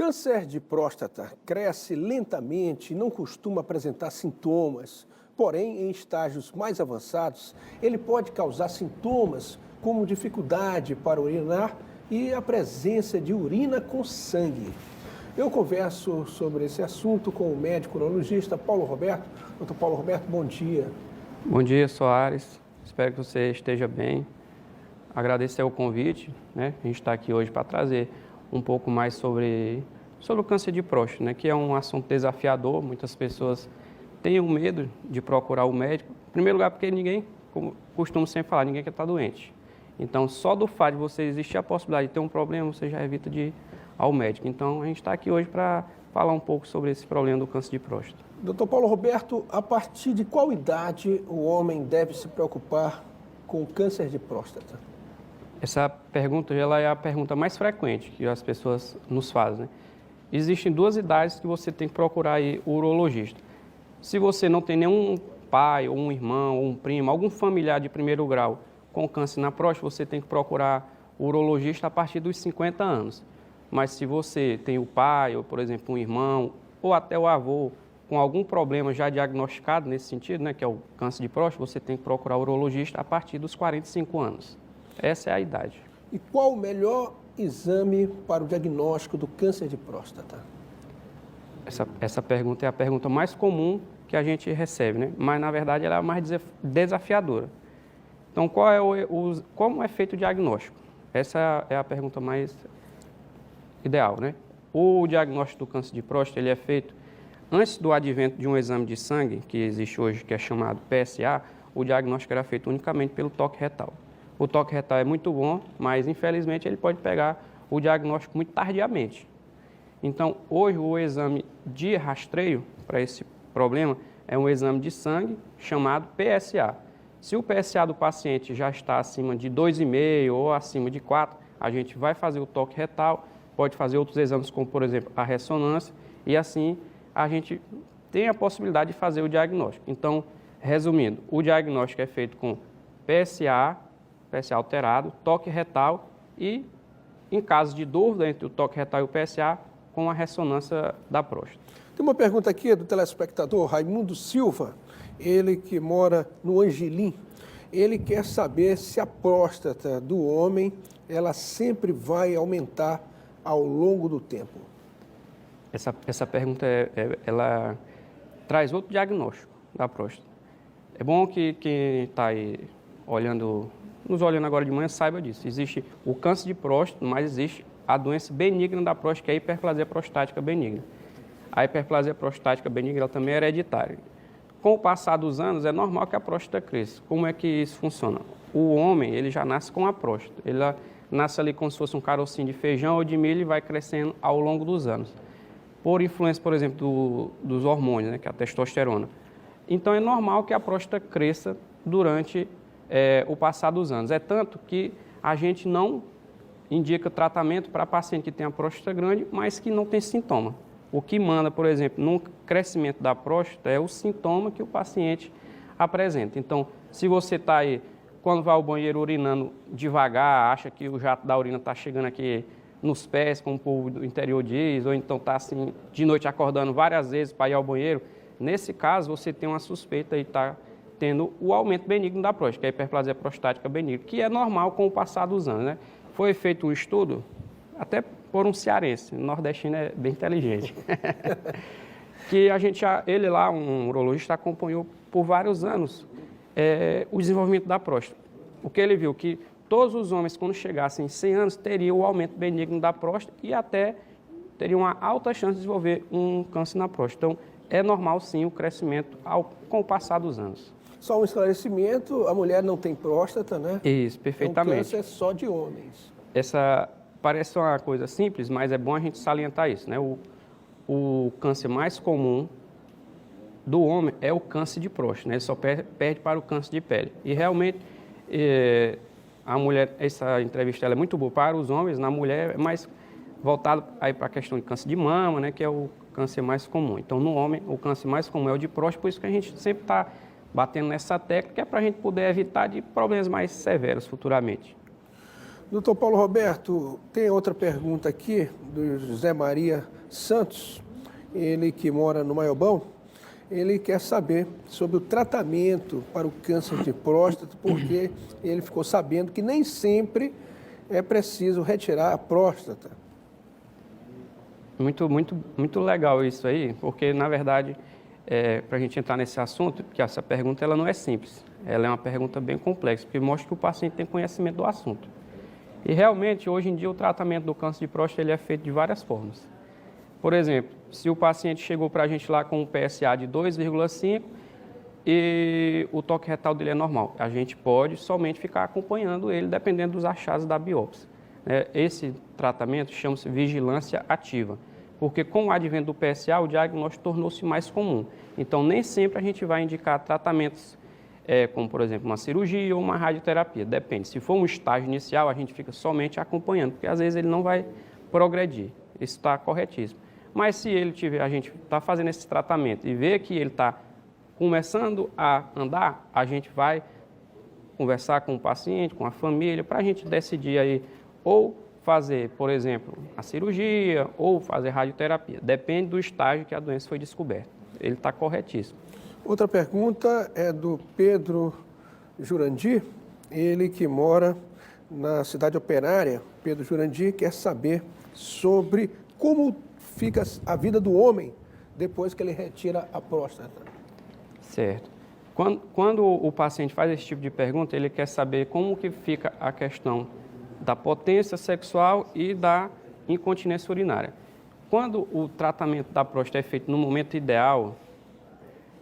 câncer de próstata cresce lentamente e não costuma apresentar sintomas. Porém, em estágios mais avançados, ele pode causar sintomas como dificuldade para urinar e a presença de urina com sangue. Eu converso sobre esse assunto com o médico urologista Paulo Roberto. Doutor Paulo Roberto, bom dia. Bom dia, Soares. Espero que você esteja bem. Agradecer o convite, né? A gente está aqui hoje para trazer um pouco mais sobre o câncer de próstata, né? Que é um assunto desafiador. Muitas pessoas têm medo de procurar o médico. Em primeiro lugar, porque ninguém, como costumo sempre falar, ninguém quer estar doente. Então, só do fato de você existir a possibilidade de ter um problema, você já evita de ir ao médico. Então, a gente está aqui hoje para falar um pouco sobre esse problema do câncer de próstata. Doutor Paulo Roberto, a partir de qual idade o homem deve se preocupar com o câncer de próstata? Essa pergunta ela é a pergunta mais frequente que as pessoas nos fazem, né? Existem duas idades que você tem que procurar aí o urologista. Se você não tem nenhum pai, ou um irmão, ou um primo, algum familiar de primeiro grau com câncer na próstata, você tem que procurar o urologista a partir dos 50 anos. Mas se você tem o pai, ou por exemplo um irmão, ou até o avô, com algum problema já diagnosticado nesse sentido, né, que é o câncer de próstata, você tem que procurar o urologista a partir dos 45 anos. Essa é a idade. E qual o melhor exame para o diagnóstico do câncer de próstata? Essa pergunta é a pergunta mais comum que a gente recebe, né? Mas, na verdade, ela é a mais desafiadora. Então, como é feito o diagnóstico? Essa é a pergunta mais ideal, né? O diagnóstico do câncer de próstata ele é feito antes do advento de um exame de sangue, que existe hoje, que é chamado PSA. O diagnóstico era feito unicamente pelo toque retal. O toque retal é muito bom, mas infelizmente ele pode pegar o diagnóstico muito tardiamente. Então, hoje o exame de rastreio para esse problema é um exame de sangue chamado PSA. Se o PSA do paciente já está acima de 2,5 ou acima de 4, a gente vai fazer o toque retal, pode fazer outros exames como, por exemplo, a ressonância, e assim a gente tem a possibilidade de fazer o diagnóstico. Então, resumindo, o diagnóstico é feito com PSA alterado, toque retal e, em caso de dúvida entre o toque retal e o PSA, com a ressonância da próstata. Tem uma pergunta aqui do telespectador Raimundo Silva, ele que mora no Angelim. Ele quer saber se a próstata do homem, ela sempre vai aumentar ao longo do tempo. Essa pergunta, ela traz outro diagnóstico da próstata. É bom que quem está aí nos olhando agora de manhã, saiba disso. Existe o câncer de próstata, mas existe a doença benigna da próstata, que é a hiperplasia prostática benigna. A hiperplasia prostática benigna ela também é hereditária. Com o passar dos anos, é normal que a próstata cresça. Como é que isso funciona? O homem, ele já nasce com a próstata. Ele nasce ali como se fosse um carocinho de feijão ou de milho e vai crescendo ao longo dos anos. Por influência, por exemplo, dos hormônios, né, que é a testosterona. Então, é normal que a próstata cresça durante o passar dos anos. É tanto que a gente não indica tratamento para paciente que tem a próstata grande, mas que não tem sintoma. O que manda, por exemplo, no crescimento da próstata é o sintoma que o paciente apresenta. Então, se você está aí, quando vai ao banheiro urinando devagar, acha que o jato da urina está chegando aqui nos pés, como o povo do interior diz, ou então está assim, de noite acordando várias vezes para ir ao banheiro, nesse caso você tem uma suspeita e está tendo o aumento benigno da próstata, que é a hiperplasia prostática benigna, que é normal com o passar dos anos, né? Foi feito um estudo, até por um cearense, o nordestino é bem inteligente, que ele lá, um urologista, acompanhou por vários anos o desenvolvimento da próstata. O que ele viu? Que todos os homens, quando chegassem em 100 anos, teriam o aumento benigno da próstata e até teriam uma alta chance de desenvolver um câncer na próstata. Então, é normal, sim, o crescimento com o passar dos anos. Só um esclarecimento, a mulher não tem próstata, né? Isso, perfeitamente. O câncer é só de homens. Essa parece uma coisa simples, mas é bom a gente salientar isso, né? O câncer mais comum do homem é o câncer de próstata, né? Ele só perde para o câncer de pele. E realmente, a mulher, essa entrevista ela é muito boa para os homens, na mulher é mais voltado aí para a questão de câncer de mama, né? Que é o câncer mais comum. Então, no homem, o câncer mais comum é o de próstata, por isso que a gente sempre está batendo nessa tecla, que é para a gente poder evitar de problemas mais severos futuramente. Doutor Paulo Roberto, tem outra pergunta aqui do José Maria Santos, ele que mora no Maiobão. Ele quer saber sobre o tratamento para o câncer de próstata, porque ele ficou sabendo que nem sempre é preciso retirar a próstata. Muito legal isso aí, porque, na verdade, para a gente entrar nesse assunto, porque essa pergunta ela não é simples, ela é uma pergunta bem complexa, porque mostra que o paciente tem conhecimento do assunto. E, realmente, hoje em dia, o tratamento do câncer de próstata ele é feito de várias formas. Por exemplo, se o paciente chegou para a gente lá com um PSA de 2,5 e o toque retal dele é normal, a gente pode somente ficar acompanhando ele, dependendo dos achados da biópsia. Esse tratamento chama-se vigilância ativa, porque com o advento do PSA, o diagnóstico tornou-se mais comum. Então, nem sempre a gente vai indicar tratamentos como, por exemplo, uma cirurgia ou uma radioterapia. Depende. Se for um estágio inicial, a gente fica somente acompanhando, porque às vezes ele não vai progredir. Isso está corretíssimo. Mas se a gente está fazendo esse tratamento e vê que ele está começando a andar, a gente vai conversar com o paciente, com a família, para a gente decidir aí ou fazer, por exemplo, a cirurgia ou fazer radioterapia. Depende do estágio que a doença foi descoberta. Ele está corretíssimo. Outra pergunta é do Pedro Jurandir, ele que mora na cidade operária. Pedro Jurandir quer saber sobre como fica a vida do homem depois que ele retira a próstata. Certo. Quando o paciente faz esse tipo de pergunta, ele quer saber como que fica a questão da potência sexual e da incontinência urinária. Quando o tratamento da próstata é feito no momento ideal,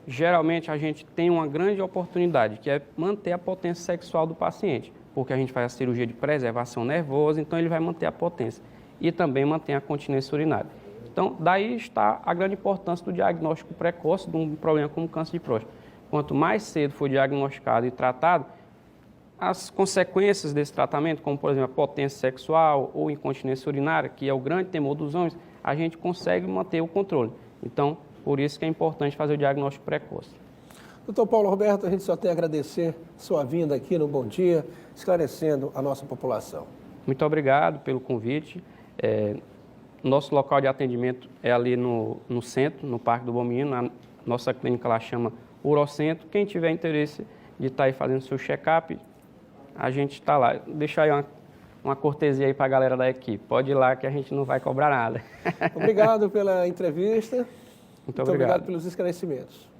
geralmente a gente tem uma grande oportunidade, que é manter a potência sexual do paciente, porque a gente faz a cirurgia de preservação nervosa, então ele vai manter a potência e também mantém a continência urinária. Então, daí está a grande importância do diagnóstico precoce de um problema como câncer de próstata. Quanto mais cedo for diagnosticado e tratado, as consequências desse tratamento, como, por exemplo, a potência sexual ou incontinência urinária, que é o grande temor dos homens, a gente consegue manter o controle. Então, por isso que é importante fazer o diagnóstico precoce. Doutor Paulo Roberto, a gente só tem a agradecer sua vinda aqui no Bom Dia, esclarecendo a nossa população. Muito obrigado pelo convite. Nosso local de atendimento é ali no centro, no Parque do Bom Menino. A nossa clínica lá chama Urocentro. Quem tiver interesse de estar aí fazendo seu check-up, a gente está lá. Deixa aí uma cortesia aí para a galera da equipe. Pode ir lá que a gente não vai cobrar nada. Obrigado pela entrevista. Muito obrigado Pelos esclarecimentos.